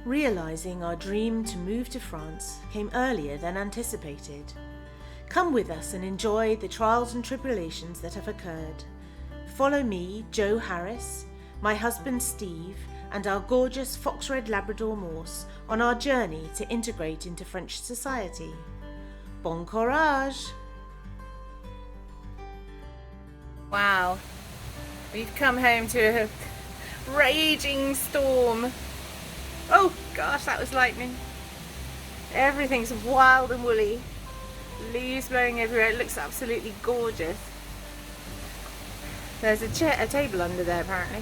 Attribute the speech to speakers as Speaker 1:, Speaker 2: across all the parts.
Speaker 1: Realising our dream to move to France came earlier than anticipated. Come with us and enjoy the trials and tribulations that have occurred. Follow me, Jo Harris, my husband Steve, and our gorgeous fox red Labrador Morse on our journey to integrate into French society. Bon courage! Wow, we've come home to a raging storm. Oh gosh, that was lightning. Everything's wild and woolly. Leaves blowing everywhere. It looks absolutely gorgeous. There's a table under there apparently.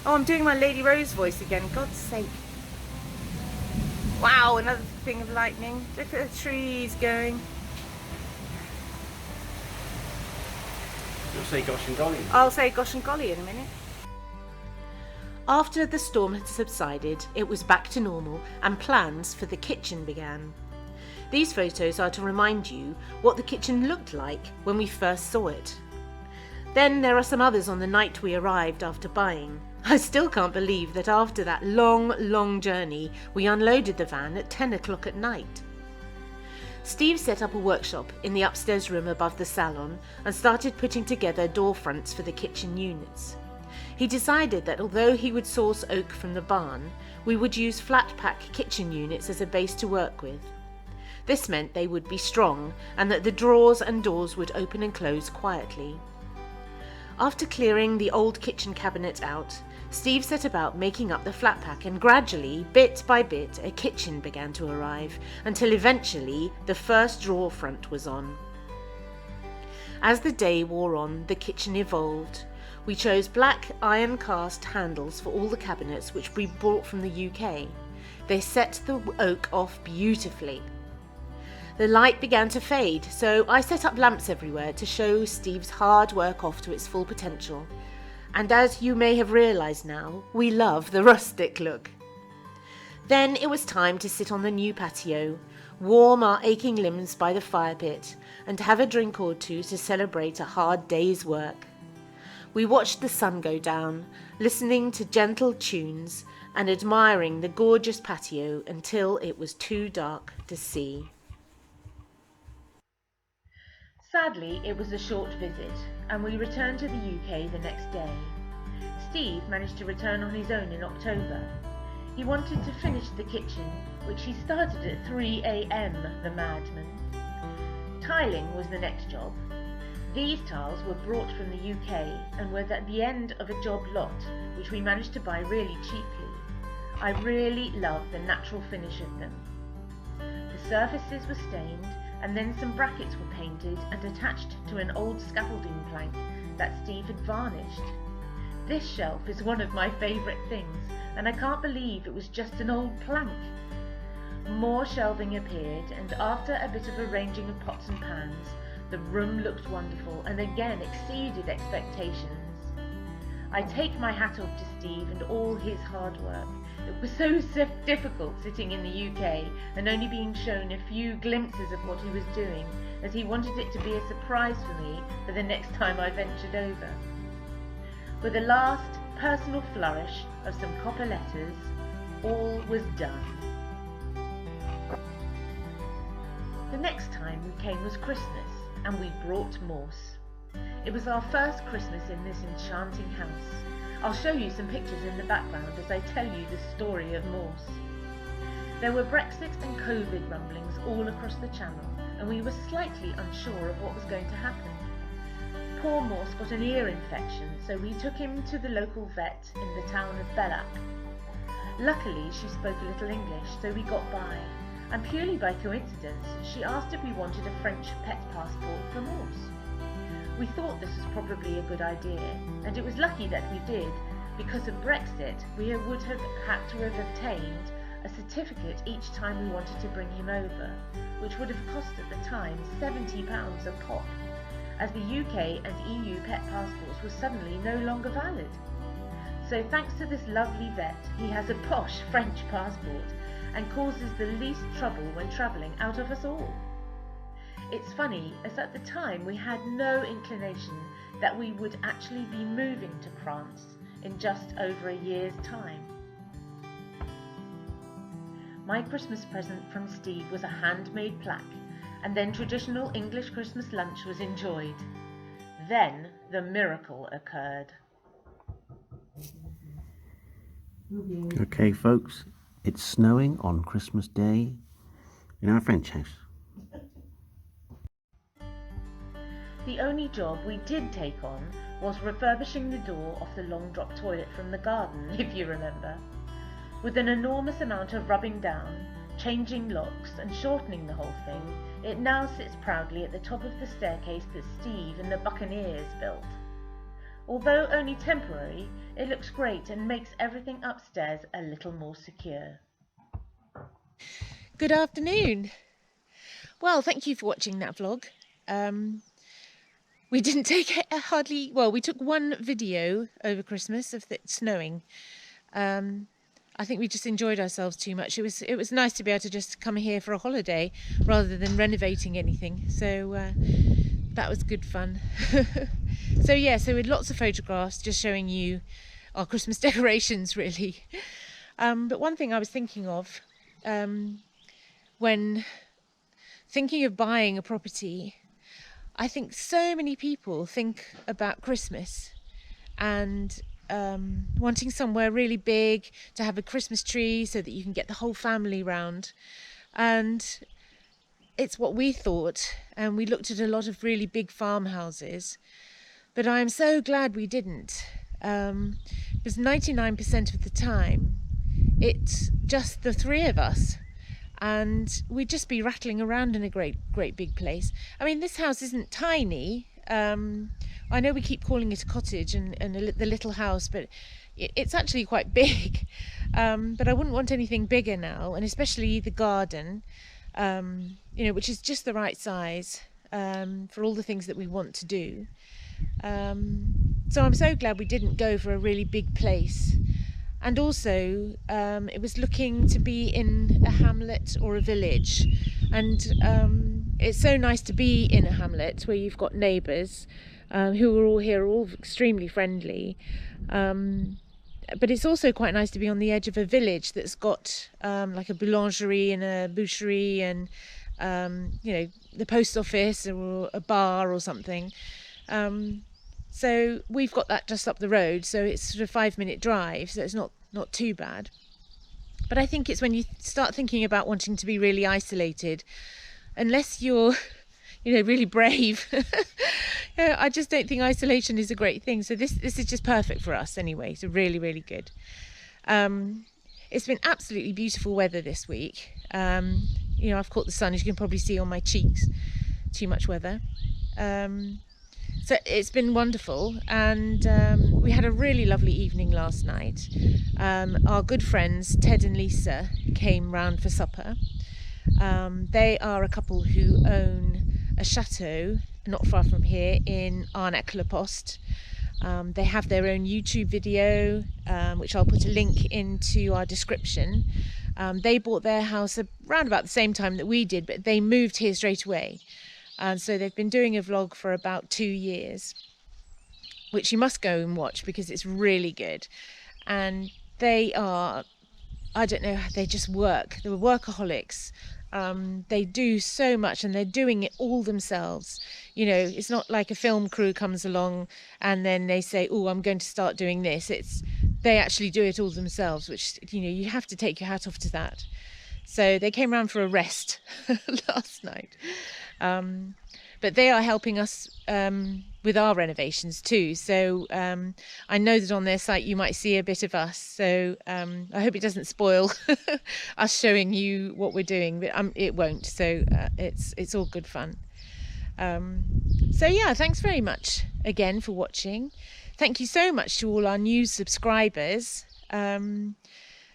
Speaker 1: Oh, I'm doing my Lady Rose voice again, God's sake. Wow, another thing of lightning. Look at the trees going.
Speaker 2: You'll say gosh and golly.
Speaker 1: I'll say gosh and golly in a minute. After the storm had subsided, it was back to normal and plans for the kitchen began. These photos are to remind you what the kitchen looked like when we first saw it. Then there are some others on the night we arrived after buying. I still can't believe that after that long journey, we unloaded the van at 10 o'clock at night. Steve set up a workshop in the upstairs room above the salon and started putting together door fronts for the kitchen units. He decided that although he would source oak from the barn, we would use flat pack kitchen units as a base to work with. This meant they would be strong and that the drawers and doors would open and close quietly. After clearing the old kitchen cabinet out, Steve set about making up the flat pack, and gradually, bit by bit, a kitchen began to arrive until eventually the first drawer front was on. As the day wore on, the kitchen evolved. We chose black iron cast handles for all the cabinets which we brought from the UK. They set the oak off beautifully. The light began to fade, so I set up lamps everywhere to show Steve's hard work off to its full potential. And as you may have realised now, we love the rustic look. Then it was time to sit on the new patio, warm our aching limbs by the fire pit, and have a drink or two to celebrate a hard day's work. We watched the sun go down, listening to gentle tunes and admiring the gorgeous patio until it was too dark to see. Sadly, it was a short visit, and we returned to the UK the next day. Steve managed to return on his own in October. He wanted to finish the kitchen, which he started at 3 a.m, the madman. Tiling was the next job. These tiles were brought from the UK and were at the end of a job lot, which we managed to buy really cheaply. I really love the natural finish of them. The surfaces were stained, and then some brackets were painted and attached to an old scaffolding plank that Steve had varnished. This shelf is one of my favourite things, and I can't believe it was just an old plank. More shelving appeared, and after a bit of arranging of pots and pans, the room looked wonderful and again exceeded expectations. I take my hat off to Steve and all his hard work. It was so difficult sitting in the UK and only being shown a few glimpses of what he was doing, as he wanted it to be a surprise for me for the next time I ventured over. With a last personal flourish of some copper letters, all was done. The next time we came was Christmas, and we brought Morse. It was our first Christmas in this enchanting house. I'll show you some pictures in the background as I tell you the story of Morse. There were Brexit and COVID rumblings all across the channel, and we were slightly unsure of what was going to happen. Poor Morse got an ear infection, so we took him to the local vet in the town of Bellac. Luckily, she spoke a little English, so we got by, and purely by coincidence, she asked if we wanted a French pet passport for Morse. We thought this was probably a good idea, and it was lucky that we did. Because of Brexit, we would have had to have obtained a certificate each time we wanted to bring him over, which would have cost at the time £70 a pop, as the UK and EU pet passports were suddenly no longer valid. So thanks to this lovely vet, he has a posh French passport and causes the least trouble when travelling out of us all. It's funny, as at the time we had no inclination that we would actually be moving to France in just over a year's time. my Christmas present from Steve was a handmade plaque, and then traditional English Christmas lunch was enjoyed. Then the miracle occurred.
Speaker 2: Okay, folks, it's snowing on Christmas Day in our French house.
Speaker 1: The only job we did take on was refurbishing the door off the long drop toilet from the garden, if you remember. With an enormous amount of rubbing down, changing locks and shortening the whole thing, it now sits proudly at the top of the staircase that Steve and the Buccaneers built. Although only temporary, it looks great and makes everything upstairs a little more secure.
Speaker 3: Good afternoon. Well, thank you for watching that vlog. We didn't take we took one video over Christmas of it snowing. I think we just enjoyed ourselves too much. It was nice to be able to just come here for a holiday rather than renovating anything. So that was good fun. So with lots of photographs just showing you our Christmas decorations really. But one thing I was thinking of when thinking of buying a property, I think so many people think about Christmas and wanting somewhere really big to have a Christmas tree so that you can get the whole family round. And it's what we thought, and we looked at a lot of really big farmhouses, but I am so glad we didn't, because 99% of the time it's just the three of us. And we'd just be rattling around in a great big place. I mean, this house isn't tiny. I know we keep calling it a cottage and the little house, but it's actually quite big. But I wouldn't want anything bigger now, and especially the garden, which is just the right size for all the things that we want to do. So I'm so glad we didn't go for a really big place. And also, it was looking to be in a hamlet or a village. And it's so nice to be in a hamlet where you've got neighbours who are all here, all extremely friendly. But it's also quite nice to be on the edge of a village that's got like a boulangerie and a boucherie and, the post office or a bar or something. So we've got that just up the road, so it's sort of a 5-minute drive, so it's not too bad. But I think it's when you start thinking about wanting to be really isolated, unless you're, really brave, I just don't think isolation is a great thing. So this is just perfect for us anyway, so really, really good. It's been absolutely beautiful weather this week. I've caught the sun, as you can probably see on my cheeks, too much weather. So it's been wonderful, and we had a really lovely evening last night. Our good friends Ted and Lisa came round for supper. They are a couple who own a chateau not far from here in Arnac-le-Post. They have their own YouTube video, which I'll put a link into our description. They bought their house around about the same time that we did, but they moved here straight away. And so they've been doing a vlog for about 2 years, which you must go and watch because it's really good. And they are, they just work. They're workaholics. They do so much and they're doing it all themselves. It's not like a film crew comes along and then they say, oh, I'm going to start doing this. They actually do it all themselves, which, you have to take your hat off to that. So they came round for a rest last night. But they are helping us with our renovations too. So I know that on their site you might see a bit of us. So I hope it doesn't spoil us showing you what we're doing, but it won't. So it's all good fun. Thanks very much again for watching. Thank you so much to all our new subscribers.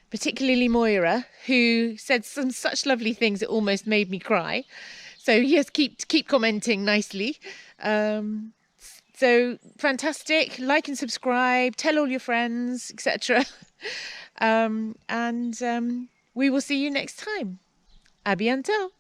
Speaker 3: Particularly Moira, who said some such lovely things it almost made me cry. So yes, keep commenting nicely. So fantastic. Like and subscribe. Tell all your friends, etc. And we will see you next time. À bientôt.